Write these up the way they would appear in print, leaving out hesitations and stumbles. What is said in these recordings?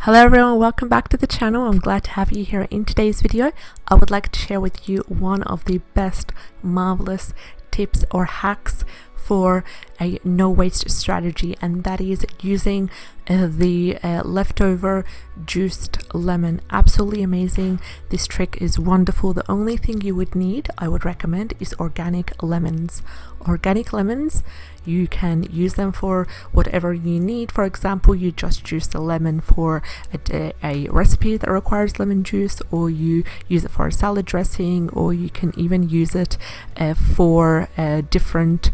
Hello everyone, welcome back to the channel. I'm glad to have you here. In today's video, I would like to share with you one of the best marvelous tips or hacks for a no waste strategy, and that is using the leftover juiced lemon. Absolutely amazing. This trick is wonderful. The only thing you would need, I would recommend, is organic lemons. Organic lemons, you can use them for whatever you need. For example, you just juice the lemon for a recipe that requires lemon juice, or you use it for a salad dressing, or you can even use it for different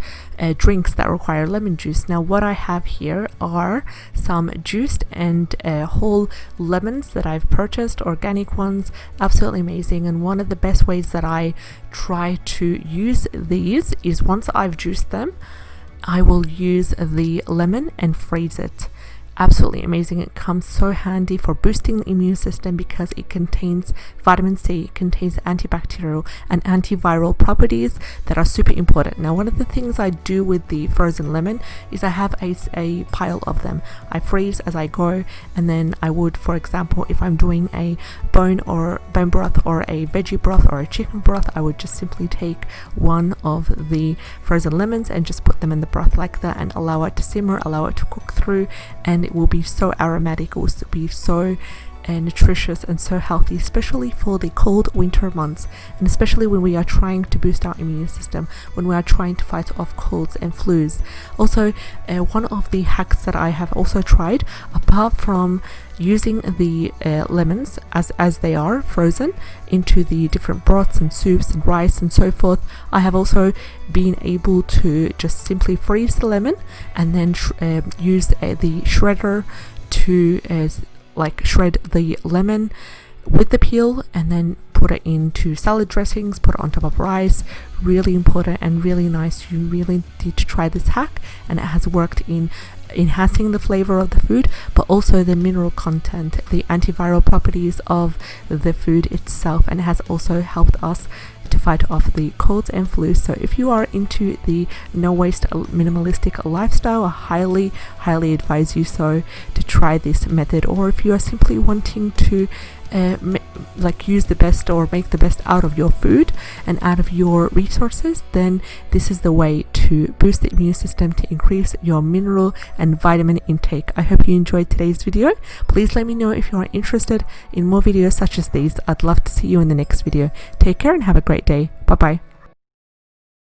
drinks that require lemon juice. Now what I have here are some juiced and whole lemons that I've purchased, organic ones. Absolutely amazing. And one of the best ways that I try to use these is, once I've juiced them, I will use the lemon and freeze it. Absolutely amazing. It comes so handy for boosting the immune system because it contains vitamin C, it contains antibacterial and antiviral properties that are super important. Now, one of the things I do with the frozen lemon is I have a pile of them. I freeze as I go, and then I would, for example, if I'm doing a bone broth or a veggie broth or a chicken broth, I would just simply take one of the frozen lemons and just put them in the broth like that and allow it to simmer, allow it to cook through, and it will be so aromatic. It will be so nutritious and so healthy, especially for the cold winter months, and especially when we are trying to boost our immune system, when we are trying to fight off colds and flus. Also, one of the hacks that I have also tried, apart from using the lemons as they are frozen into the different broths and soups and rice and so forth, I have also been able to just simply freeze the lemon and then use the shredder to shred the lemon with the peel, and then put it into salad dressings, put it on top of rice. Really important and really nice. You really need to try this hack, and it has worked in enhancing the flavor of the food, but also the mineral content, the antiviral properties of the food itself, and it has also helped us to fight off the colds and flu. So if you are into the no waste minimalistic lifestyle, I highly advise you to try this method. Or if you are simply wanting to use the best or make the best out of your food and out of your resources, then this is the way to boost the immune system, to increase your mineral and vitamin intake. I hope you enjoyed today's video. Please let me know if you are interested in more videos such as these. I'd love to see you in the next video. Take care and have a great day. Bye bye.